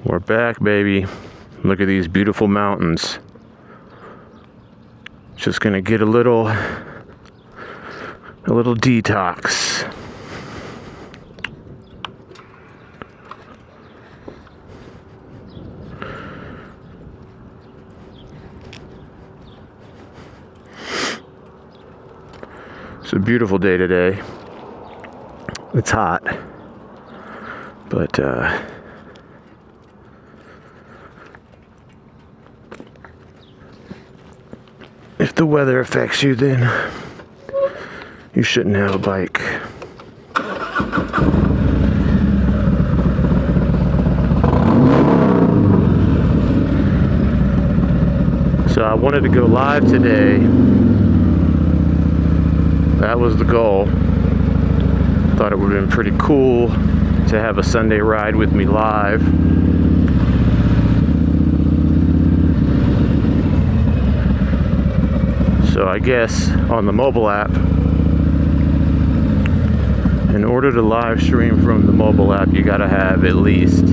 We're back, baby. Look at these beautiful mountains. Just gonna get a little detox. It's a beautiful day today. It's hot, but if the weather affects you, then you shouldn't have a bike. So I wanted to go live today. That was the goal. Thought it would have been pretty cool to have a Sunday ride with me live. So I guess on the mobile app, in order to live stream from the mobile app, you gotta have at least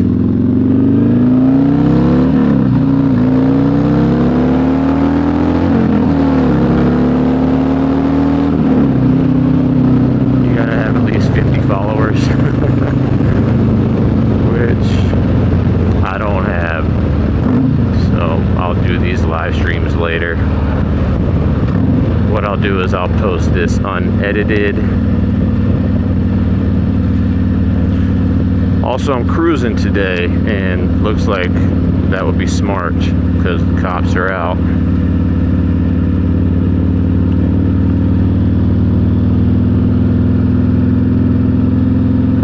I'll post this unedited. Also, I'm cruising today, and looks like that would be smart because the cops are out.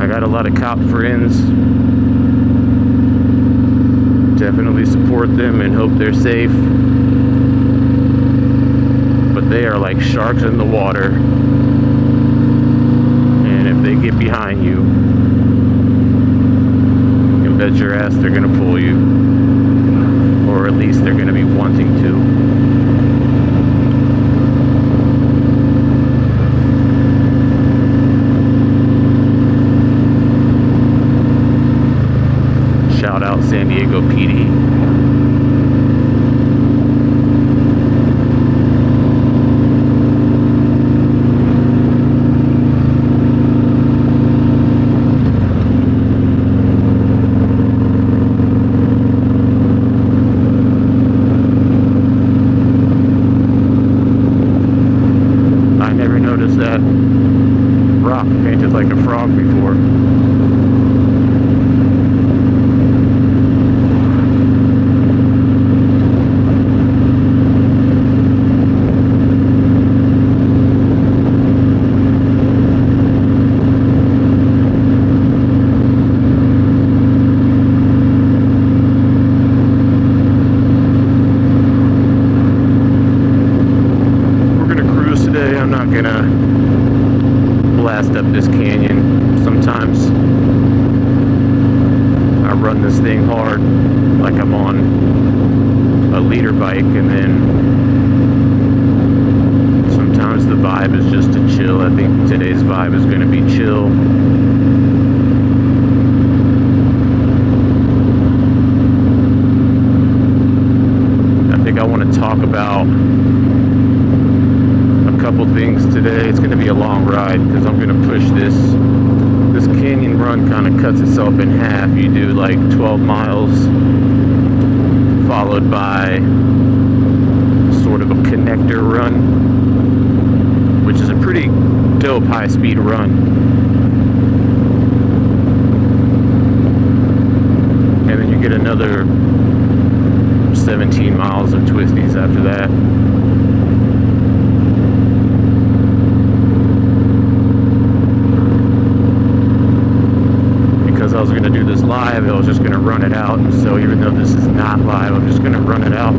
I got a lot of cop friends. Definitely support them and hope they're safe. They are like sharks in the water, and if they get behind you, you can bet your ass they're gonna pull you, or at least they're gonna be wanting to. Shout out San Diego PD. That rock painted like a frog before. We're gonna cruise today. I'm not gonna blast up this canyon. Sometimes I run this thing hard like I'm on a leader bike, and then sometimes the vibe is just to chill. I think today's vibe is going to be chill. I think I want to talk about couple things today. It's going to be a long ride because I'm going to push this canyon run. Kind of cuts itself in half. You do like 12 miles followed by sort of a connector run, which is a pretty dope high-speed run. And then you get another 17 miles of twisties after that. I was going to do this live, I was just going to run it out. So even though this is not live, I'm just going to run it out.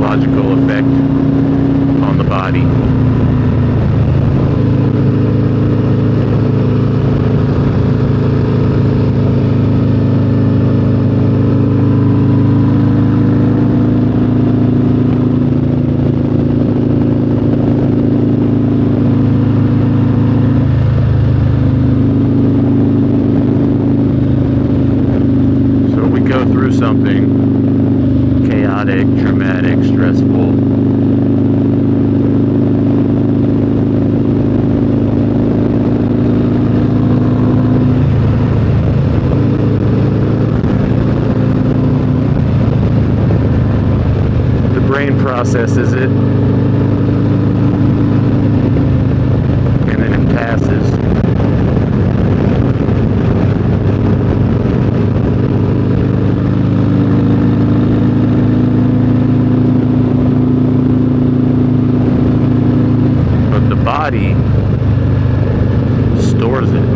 physiological effect on the body. Something chaotic, traumatic, stressful. The brain processes it, and then it passes. Body stores it.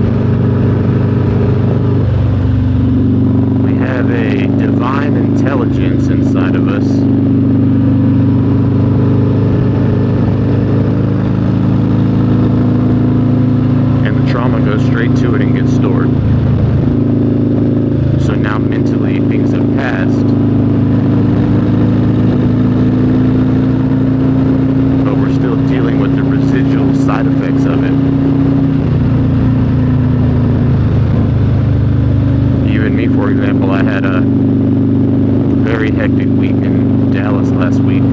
We have a divine intelligence inside of us. And the trauma goes straight to it and gets stored. So now mentally things have passed. But we're still dealing with the residual side effects of it. Even me, for example, I had a very hectic week in Dallas last week.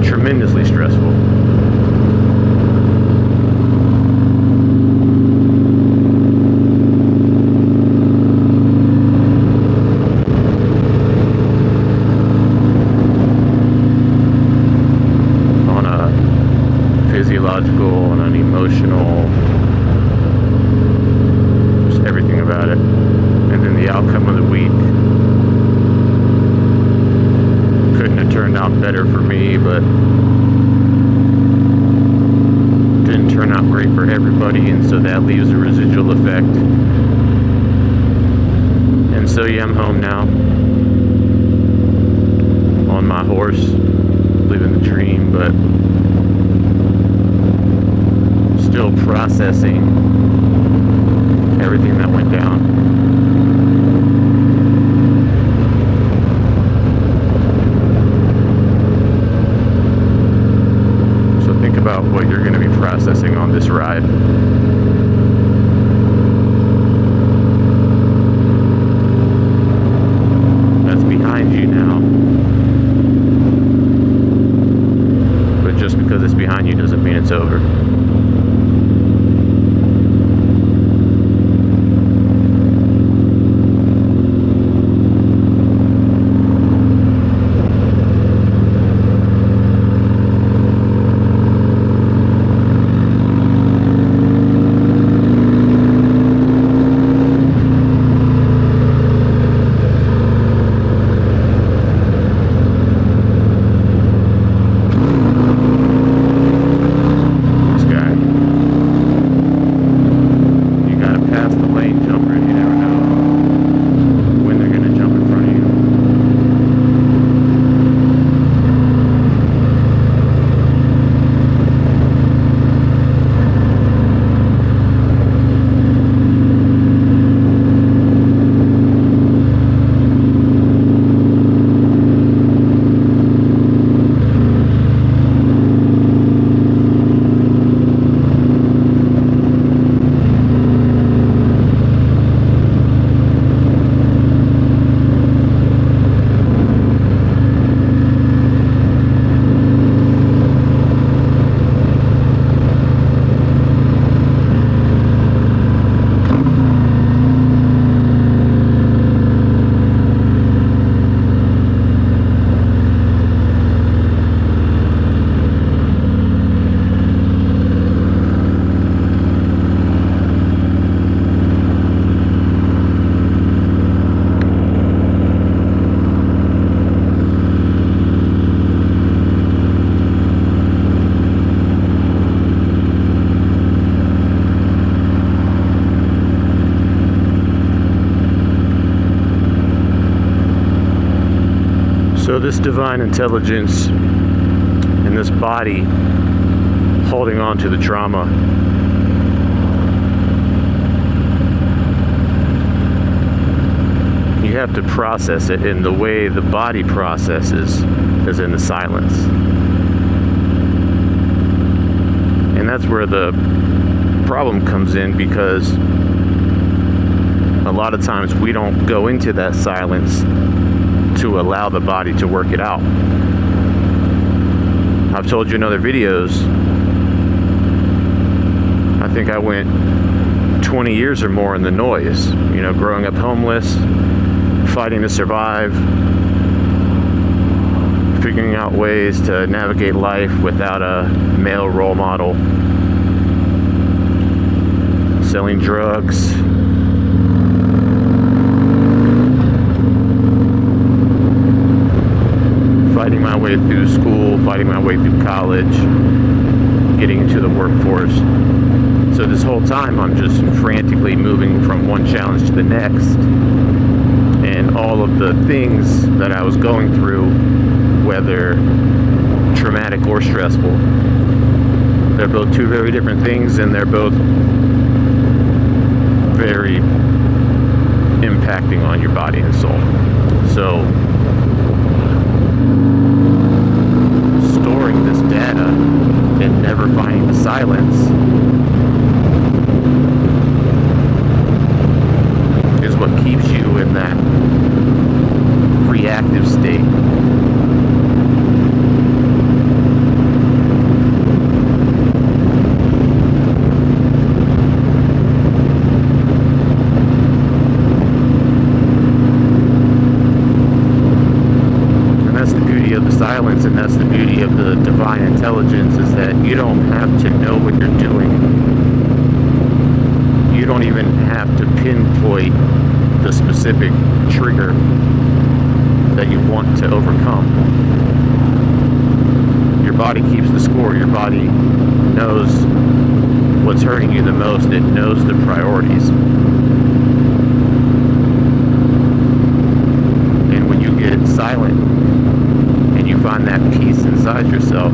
Tremendously stressful. Physiological and an emotional, just everything about it. And then the outcome of the week couldn't have turned out better for me, but didn't turn out great for everybody, and so that leaves a residual effect. And so yeah, I'm home now on my horse, living the dream, but still processing everything that went down. So think about what you're going to be processing on this ride. That's behind you now. But just because it's behind you doesn't mean it's over. So this divine intelligence and this body holding on to the trauma, you have to process it, and the way the body processes is in the silence. And that's where the problem comes in, because a lot of times we don't go into that silence to allow the body to work it out. I've told you in other videos, I think I went 20 years or more in the noise, growing up homeless, fighting to survive, figuring out ways to navigate life without a male role model, selling drugs, fighting my way through school, fighting my way through college, getting into the workforce. So this whole time I'm just frantically moving from one challenge to the next. And all of the things that I was going through, whether traumatic or stressful, they're both two very different things, and they're both very impacting on your body and soul. So storing this data and never finding the silence is what keeps you in that reactive state. And that's the beauty of the silence, and that's the beauty of the divine intelligence, is that you don't have to know what you're doing. You don't even have to pinpoint the specific trigger that you want to overcome. Your body keeps the score. Your body knows what's hurting you the most. It knows the priorities. And when you get silent and you find that peace inside yourself,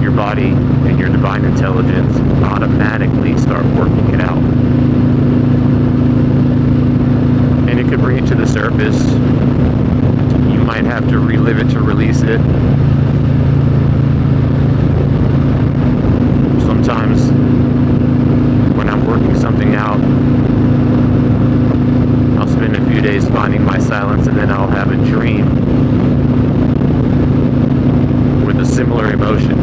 your body and your divine intelligence automatically start working it out. And it could bring it to the surface. You might have to relive it to release it. Sometimes when I'm working something out, I'll spend a few days finding my silence, and then I'll have a dream with a similar emotion.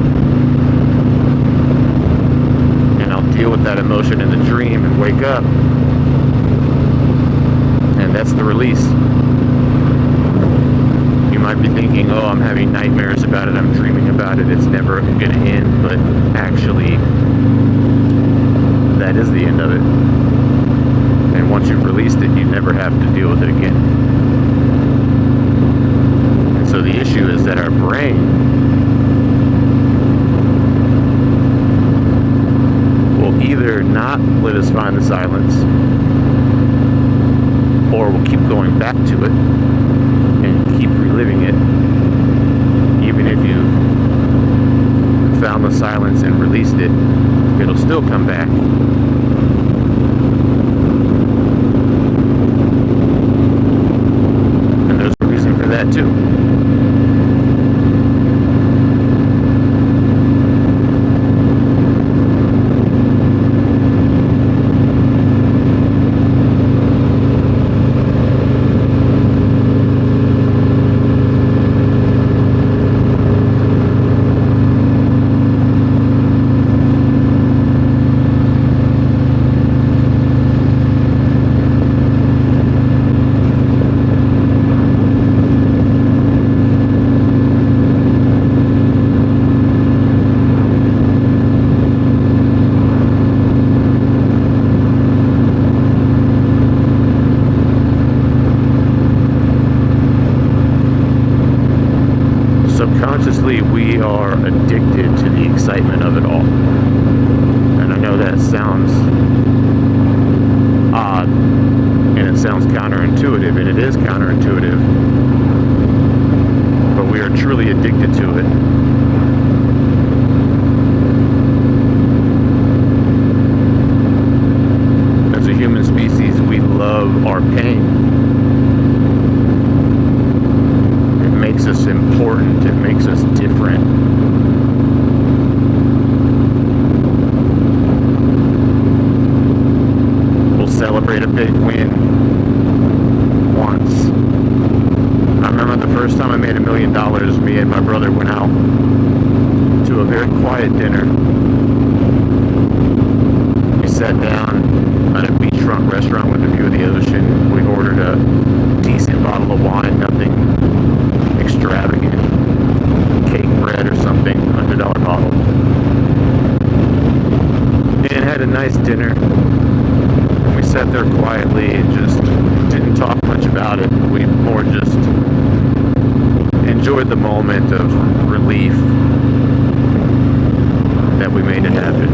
And I'll deal with that emotion in the dream and wake up. And that's the release. You might be thinking, oh, I'm having nightmares about it, I'm dreaming about it, it's never going to end. But actually, that is the end of it. And once you've released it, you never have to deal with it again. And so the issue is that our brain will either not let us find the silence, or we'll keep going back to it and keep reliving it. Even if you've found the silence and released it, it'll still come back. And there's a reason for that too. Subconsciously, we are addicted to the excitement of it all. And I know that sounds odd, and it sounds counterintuitive, and it is counterintuitive. us important. It makes us different. We'll celebrate a big win once. I remember the first time I made $1 million, me and my brother went out to a very quiet dinner. We sat down at a beachfront restaurant with a view of the ocean. We ordered a decent bottle of wine, nothing extravagant, cake bread or something, $100 bottle. And had a nice dinner. And we sat there quietly and just didn't talk much about it. We more just enjoyed the moment of relief that we made it happen.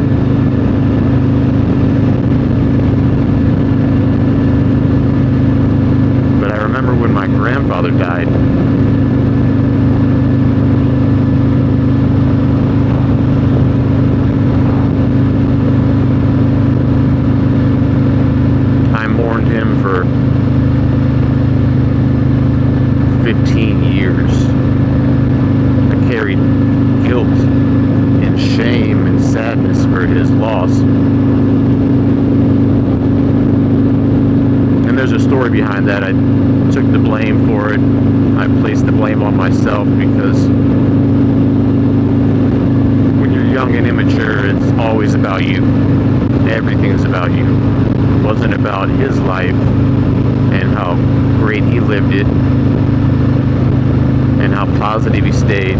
But I remember when my grandfather died, I mourned him for 15 years. I carried guilt and shame and sadness for his loss. And there's a story behind that. I took the blame for it. I placed the blame on myself because when you're young and immature, it's always about you. Everything's about you. It wasn't about his life and how great he lived it and how positive he stayed.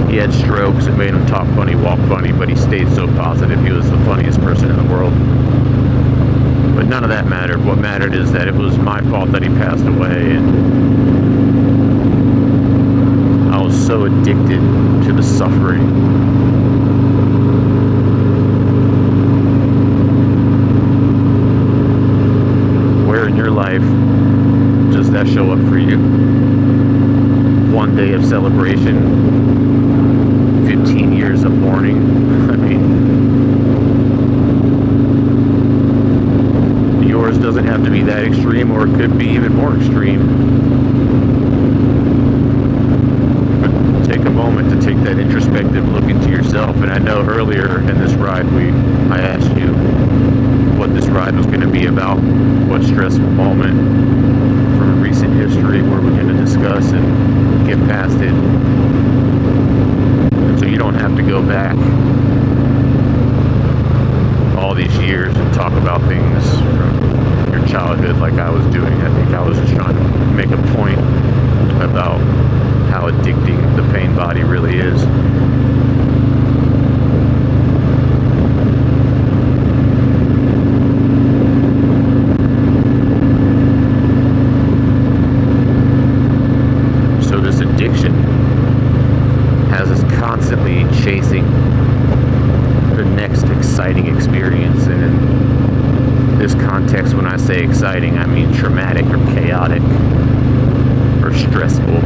He had strokes that made him talk funny, walk funny, but he stayed so positive. He was the funniest person in the world. But none of that mattered. What mattered is that it was my fault that he passed away, and I was so addicted to the suffering. Where in your life does that show up for you? One day of celebration, 15 years of mourning. I mean, yours doesn't have to be that extreme, or it could be even more extreme. But take a moment to take that introspective look into yourself. And I know earlier in this ride, I asked you what this ride was going to be about, what stressful moment from recent history were we going to discuss and get past it. And so you don't have to go back all these years and talk about things from your childhood like I was doing. I think I was just trying to make a point about how addicting the pain body really is. Addiction has us constantly chasing the next exciting experience, and in this context, when I say exciting, I mean traumatic or chaotic or stressful.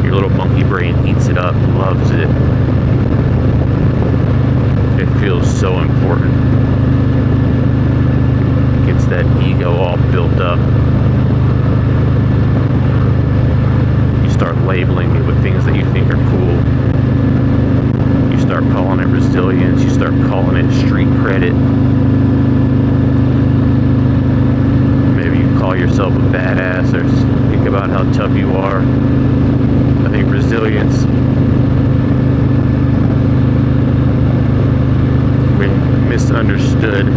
Your little monkey brain eats it up, loves it. It feels so important. Gets that ego all built up. You start labeling it with things that you think are cool. You start calling it resilience. You start calling it street credit. Maybe you call yourself a badass or think about how tough you are. I think resilience, when misunderstood,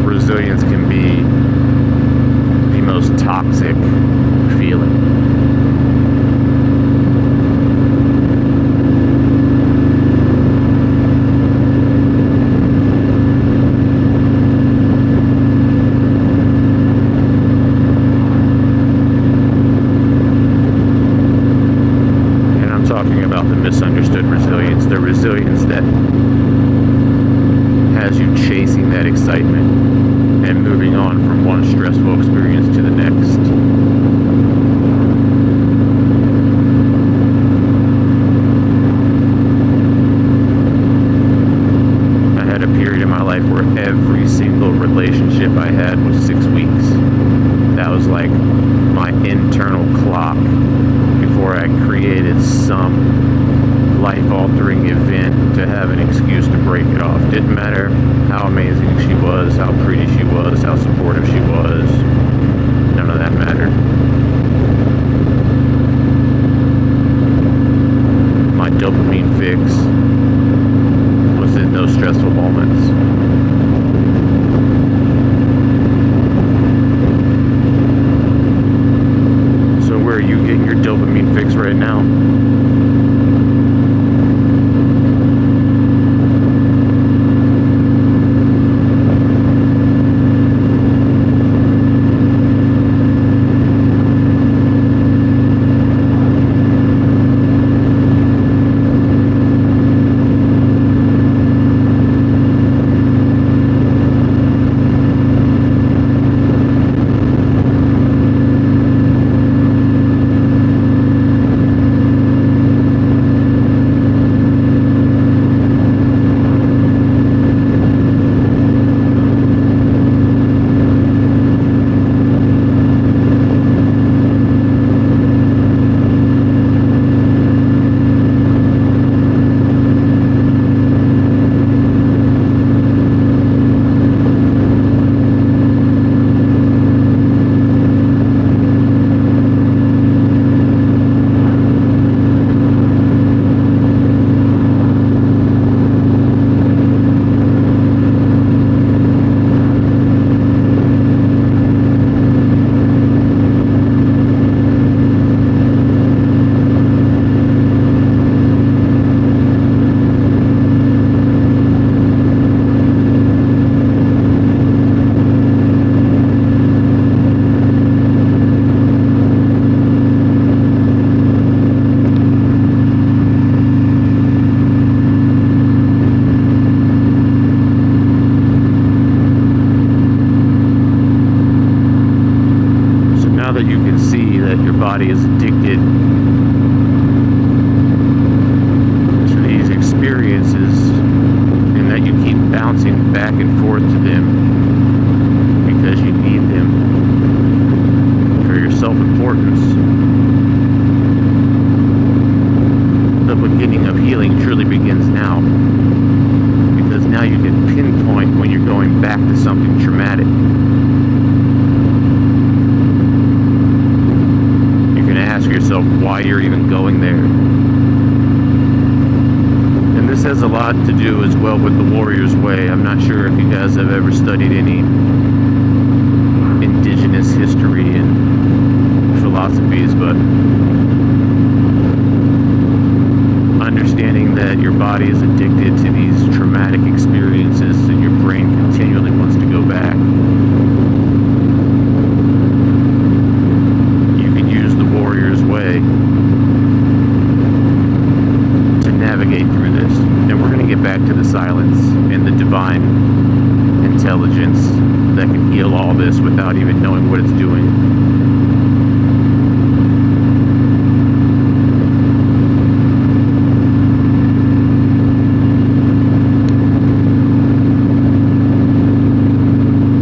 resilience can be the most toxic feeling. And I'm talking about the misunderstood resilience, the resilience that has you chasing that excitement and moving on from one stressful experience to the next. I had a period in my life where every single relationship I had was 6 weeks. That was like my internal clock before I created some life-altering event to have an excuse to break it off. Didn't matter how amazing she was, how pretty she was, how supportive she was. None of that mattered. My dopamine fix was in those stressful moments. So where are you getting your dopamine fix right now? Body is addicted to these experiences, and that you keep bouncing back and forth to them because you need them for your self-importance. The beginning of healing truly begins now, because now you can pinpoint when you're going back to something traumatic. Ask yourself why you're even going there. And this has a lot to do as well with the warrior's way. I'm not sure if you guys have ever studied any indigenous history and philosophies, but understanding that your body is addicted to these traumatic experiences and your brain continually wants to go back. Way to navigate through this. And we're going to get back to the silence and the divine intelligence that can heal all this without even knowing what it's doing.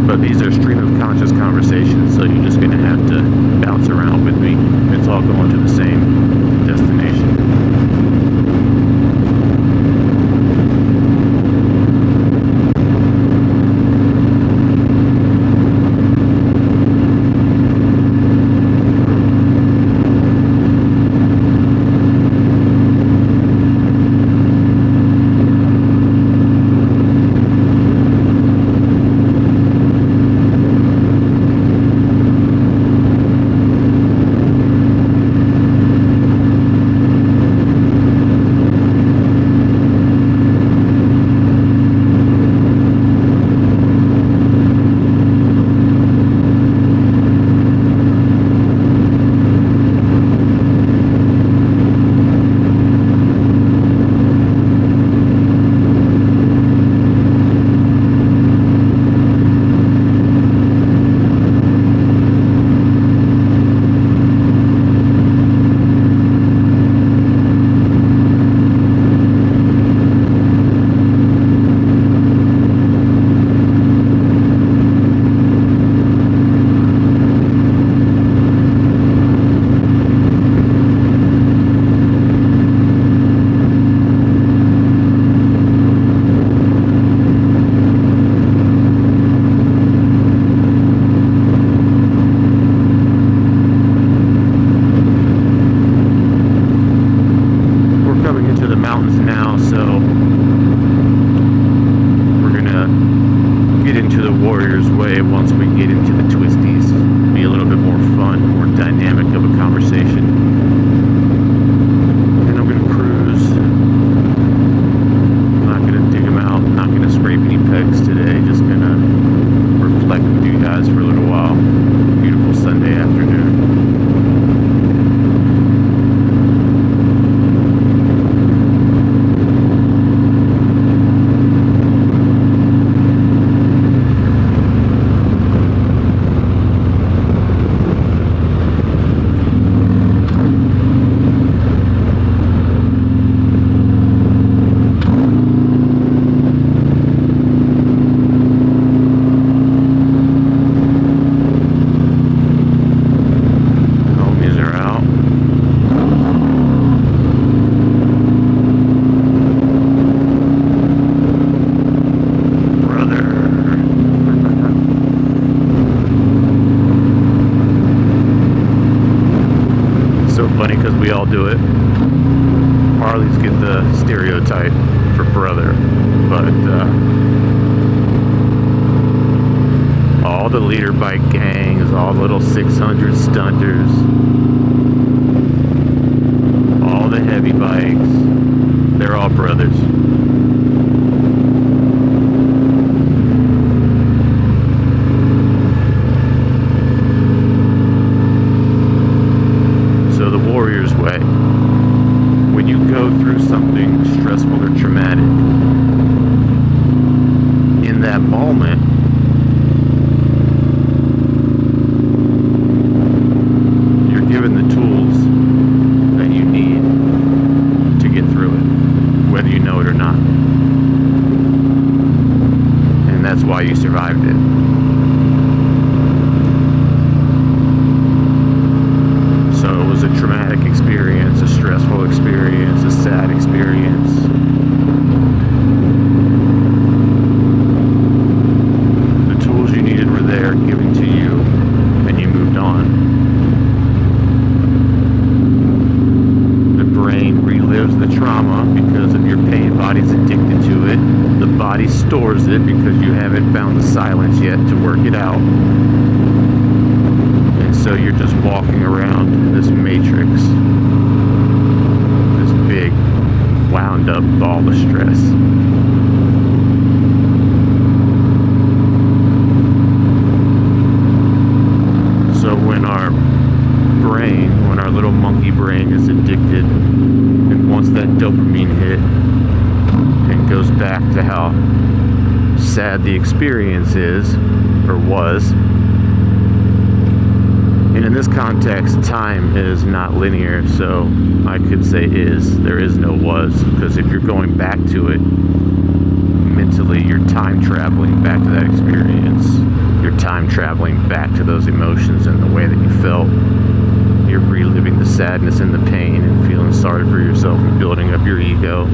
But these are stream of conscious conversations, so you're just going to have to bounce around with me. It's all going to the same destination. Warrior's Way, once we get into the twisties, be a little bit more fun, more dynamic of a conversation. And I'm gonna cruise. I'm not gonna dig them out, not gonna scrape any pegs today, just gonna reflect with you guys for a little while. Beautiful Sunday afternoon. Funny because we all do it. Harleys get the stereotype for brother, but all the leader bike gangs, all the little 600 stunters, all the heavy bikes, they're all brothers. Warrior's Way. When you go through something stressful or traumatic, in that moment, you're given the tools that you need to get through it, whether you know it or not. And that's why you survived it. So it was a traumatic experience, a stressful experience, a sad experience. The tools you needed were there, given to you, and you moved on. The brain relives the trauma because of your pain. Body's addicted to it. The body stores it because you haven't found the silence yet to work it out. So you're just walking around this matrix, this big, wound up ball of stress. So when our brain, when our little monkey brain is addicted and wants that dopamine hit and goes back to how sad the experience is, or was. And in this context, time is not linear, so I could say is. There is no was, because if you're going back to it, mentally you're time traveling back to that experience. You're time traveling back to those emotions and the way that you felt. You're reliving the sadness and the pain and feeling sorry for yourself and building up your ego.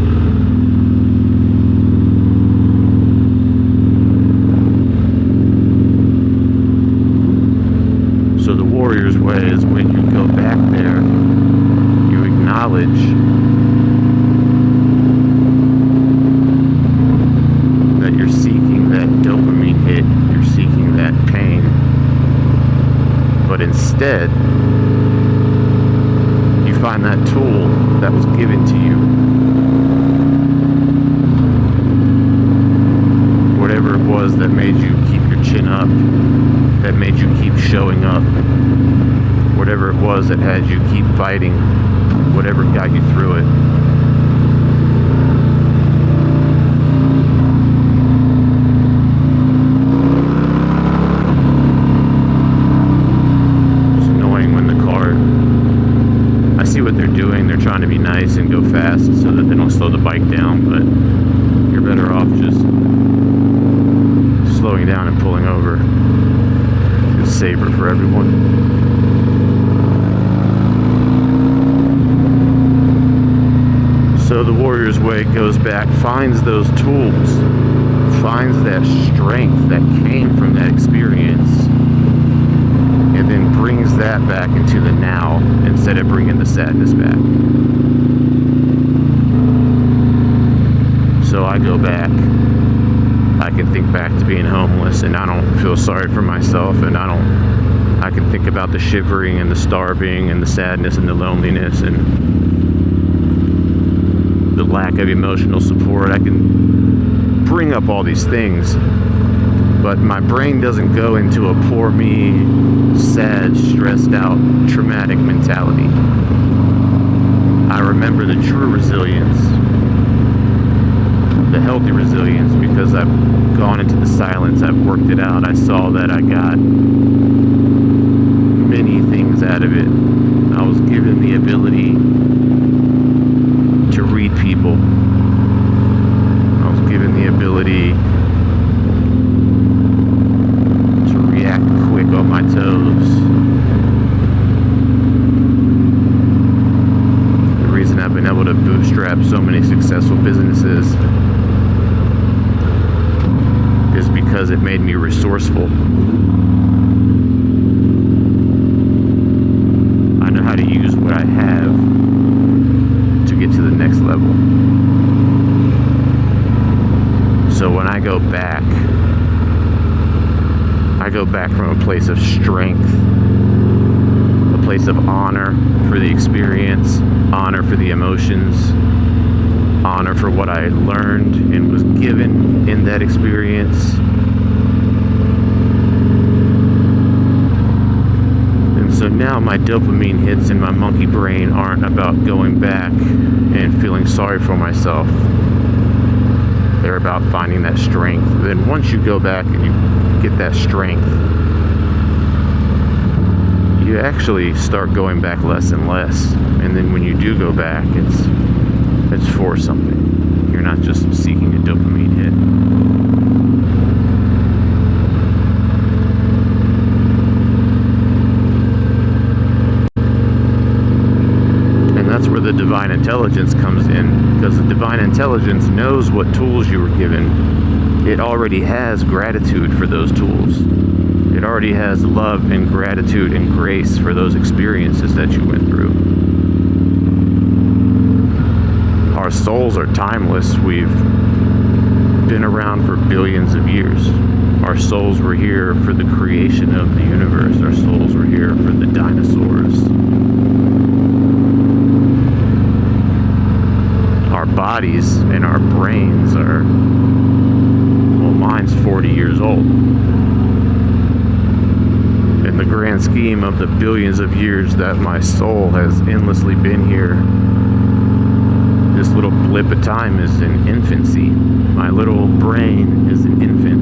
So the Warrior's Way is when you go back there, you acknowledge that you're seeking that dopamine hit, you're seeking that pain, but instead, you find that tool that was given to you. Whatever it was that made you keep your chin up, that made you keep showing up, whatever it was that had you keep fighting, whatever got you through it. It's annoying when the car, I see what they're doing, they're trying to be nice and go fast so that they don't slow the bike down, but you're better off just slowing down and pulling over. It's safer for everyone. So the Warrior's Way goes back, finds those tools, finds that strength that came from that experience, and then brings that back into the now instead of bringing the sadness back. So I go back, I I can think back to being homeless and I don't feel sorry for myself, and I can think about the shivering and the starving and the sadness and the loneliness and the lack of emotional support. I can bring up all these things, but my brain doesn't go into a poor me, sad, stressed out, traumatic mentality. I remember the true resilience, the healthy resilience, because I've gone into the silence, I've worked it out, I saw that I got many things out of it. I was given the ability to read people. I was given the ability to react quick on my toes. The reason I've been able to bootstrap so many successful businesses is because it made me resourceful. I know how to use what I have to get to the next level. So when I go back from a place of strength, a place of honor for the experience, honor for the emotions, honor for what I learned and was given in that experience. And so now my dopamine hits in my monkey brain aren't about going back and feeling sorry for myself. They're about finding that strength. Then once you go back and you get that strength, you actually start going back less and less. And then when you do go back, it's for something. You're not just seeking a dopamine hit. And that's where the divine intelligence comes in, because the divine intelligence knows what tools you were given. It already has gratitude for those tools. It already has love and gratitude and grace for those experiences that you went through. Our souls are timeless. We've been around for billions of years. Our souls were here for the creation of the universe. Our souls were here for the dinosaurs. Our bodies and our brains are, well, mine's 40 years old. In the grand scheme of the billions of years that my soul has endlessly been here, this little blip of time is in infancy. My little brain is an infant.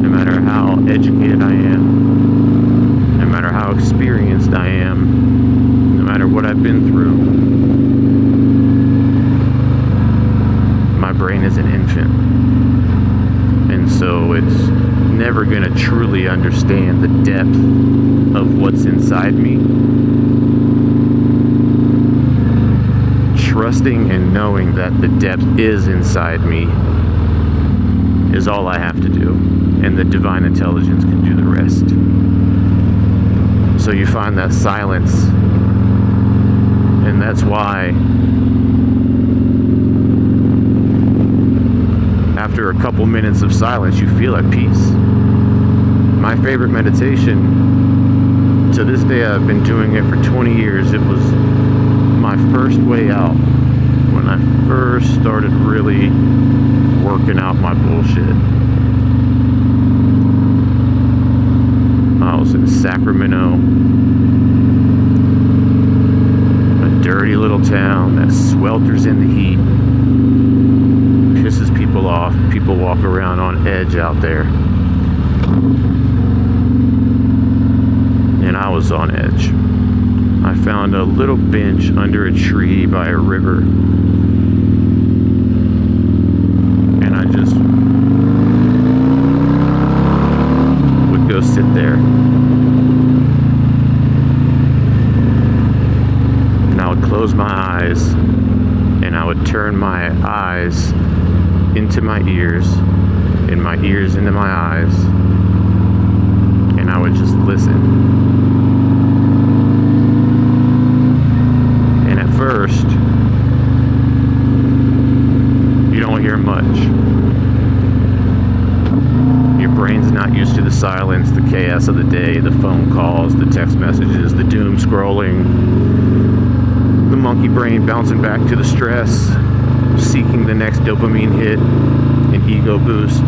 No matter how educated I am, no matter how experienced I am, no matter what I've been through, my brain is an infant. And so it's never going to truly understand the depth of what's inside me. Trusting and knowing that the depth is inside me is all I have to do, and the divine intelligence can do the rest. So you find that silence, and that's why after a couple minutes of silence you feel at peace. My favorite meditation, to this day I've been doing it for 20 years. It was my first way out when I first started really working out my bullshit. I was in Sacramento, a dirty little town that swelters in the heat, pisses people off. People walk around on edge out there, and I was on edge. I found a little bench under a tree by a river, and I just would go sit there, and I would close my eyes, and I would turn my eyes into my ears and my ears into my eyes, and I would just listen. First, you don't hear much. the silence, the chaos of the day, the phone calls, the text messages, the doom scrolling, the monkey brain bouncing back to the stress, seeking the next dopamine hit and ego boost.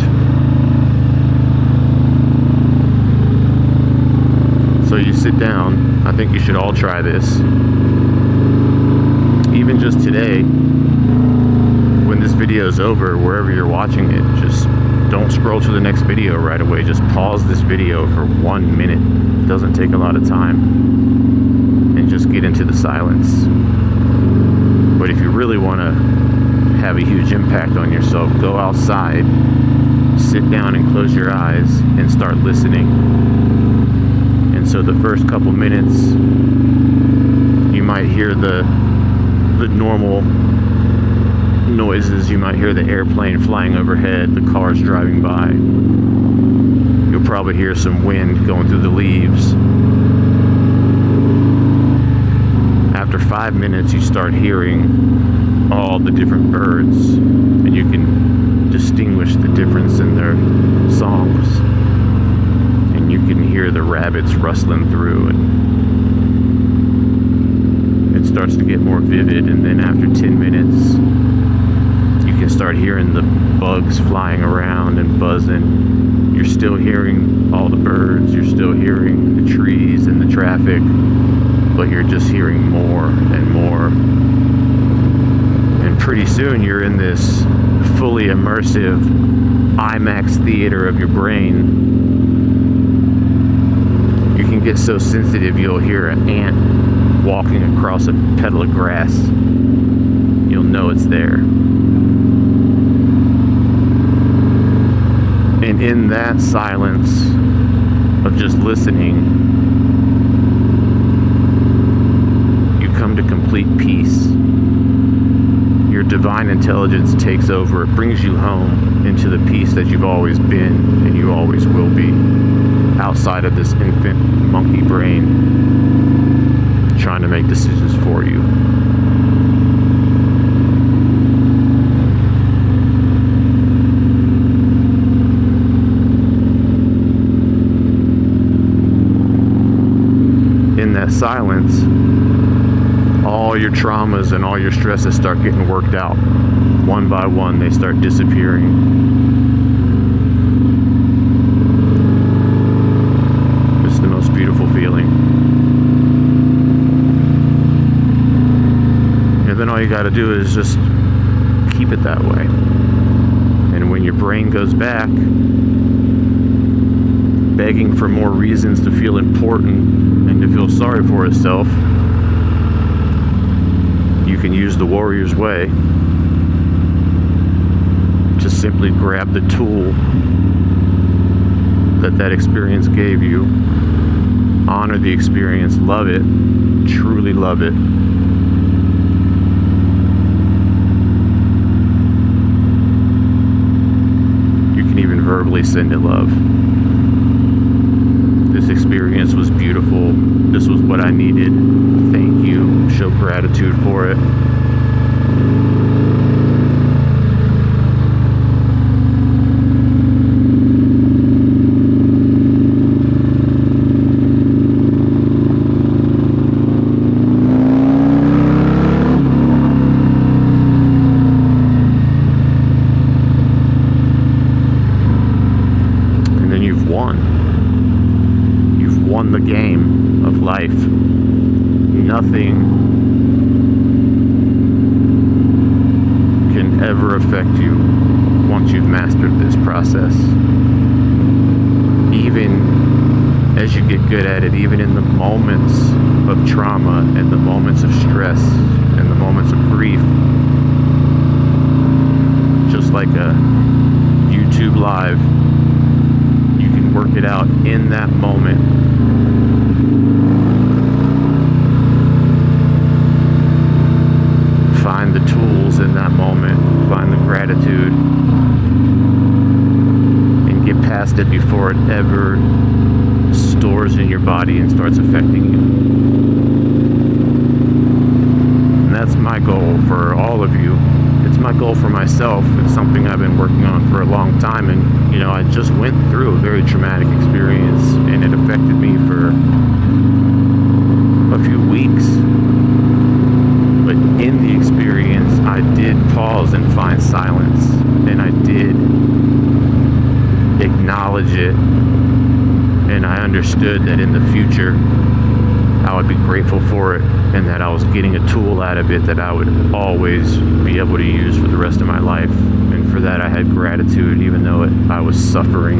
So you sit down. I think you should all try this. Even just today, when this video is over, wherever you're watching it, just don't scroll to the next video right away. Just pause this video for 1 minute. It doesn't take a lot of time. And just get into the silence. But if you really want to have a huge impact on yourself, go outside, sit down and close your eyes and start listening. And so the first couple minutes, you might hear the normal noises. You might hear the airplane flying overhead, the cars driving by. You'll probably hear some wind going through the leaves. After 5 minutes, you start hearing all the different birds, and you can distinguish the difference in their songs. And you can hear the rabbits rustling through, and it starts to get more vivid. And then after 10 minutes, you can start hearing the bugs flying around and buzzing. You're still hearing all the birds, you're still hearing the trees and the traffic, but you're just hearing more and more. And pretty soon you're in this fully immersive IMAX theater of your brain. You can get so sensitive you'll hear an ant walking across a petal of grass. You'll know it's there. And in that silence of just listening, you come to complete peace. Your divine intelligence takes over. It brings you home into the peace that you've always been and you always will be, outside of this infant monkey brain trying to make decisions for you. In that silence, all your traumas and all your stresses start getting worked out. One by one, they start disappearing. It's the most beautiful feeling. And then all you got to do is just keep it that way. And when your brain goes back, begging for more reasons to feel important and to feel sorry for itself, you can use the warrior's way to simply grab the tool that experience gave you, honor the experience, love it, truly love it. You can even verbally send it love. This experience was beautiful. This was what I needed. Thank you. Show gratitude for it. And then you've won. You've won the game of life. Nothing can ever affect you once you've mastered this process. Even as you get good at it, even in the moments of trauma and the moments of stress and the moments of grief, just like a YouTube live, you can work it out in that moment. Find the tools in that moment, find the gratitude, and get past it before it ever stores in your body and starts affecting you. And that's my goal for all of you. It's my goal for myself. It's something I've been working on for a long time, and I just went through a very traumatic experience, and it affected me for a few weeks. But in the experience, I did pause and find silence, and I did acknowledge it, and I understood that in the future I would be grateful for it, and that I was getting a tool out of it that I would always be able to use for the rest of my life. And for that I had gratitude, even though I was suffering.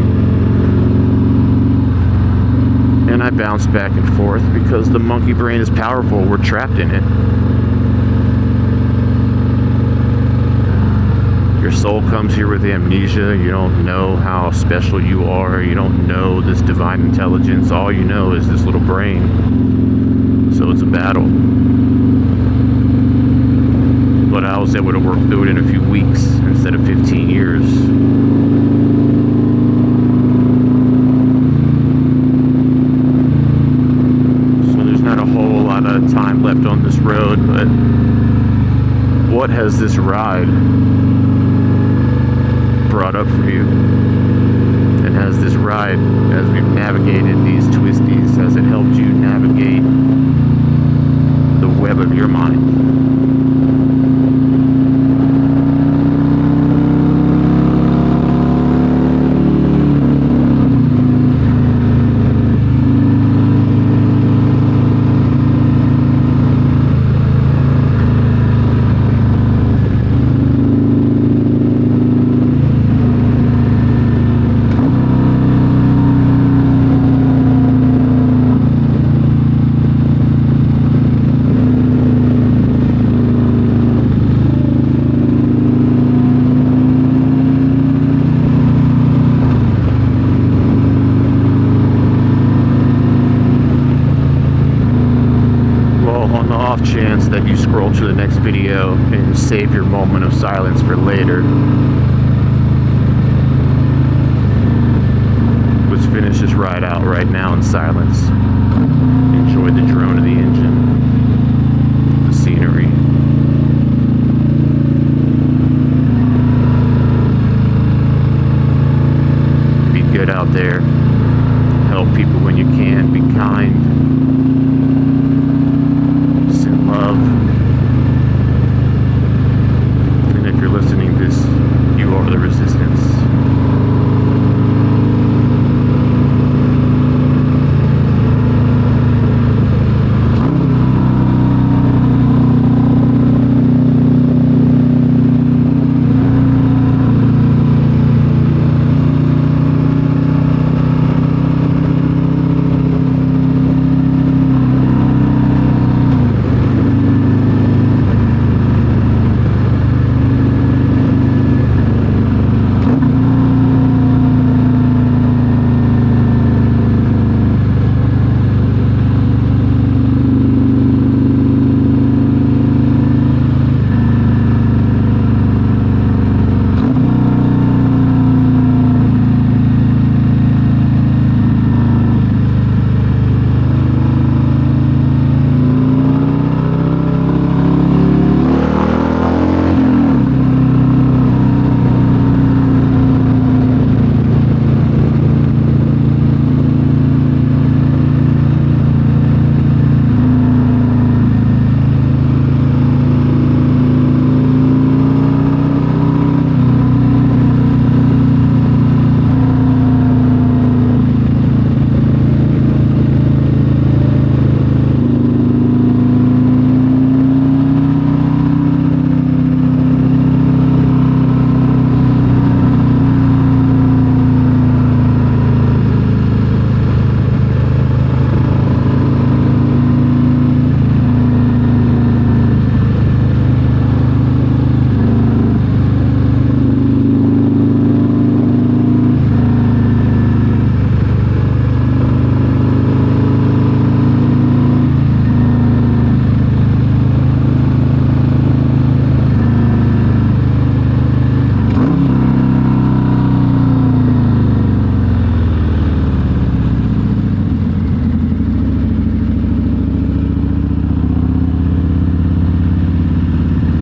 And I bounced back and forth because the monkey brain is powerful. We're trapped in it. Your soul comes here with amnesia. You don't know how special you are. You don't know this divine intelligence. All you know is this little brain. So it's a battle. But I was able to work through it in a few weeks instead of 15 years. So there's not a whole lot of time left on this road, but what has this ride brought up for you? And has this ride, as we've navigated these twisties, has it helped you navigate the web of your mind? Chance that you scroll to the next video and save your moment of silence for later, let's finish this ride out right now in silence. Enjoy the drone of the engine, the scenery. Be good out there. Help people when you can. Be kind. Love. And if you're listening to this, you are the resistance.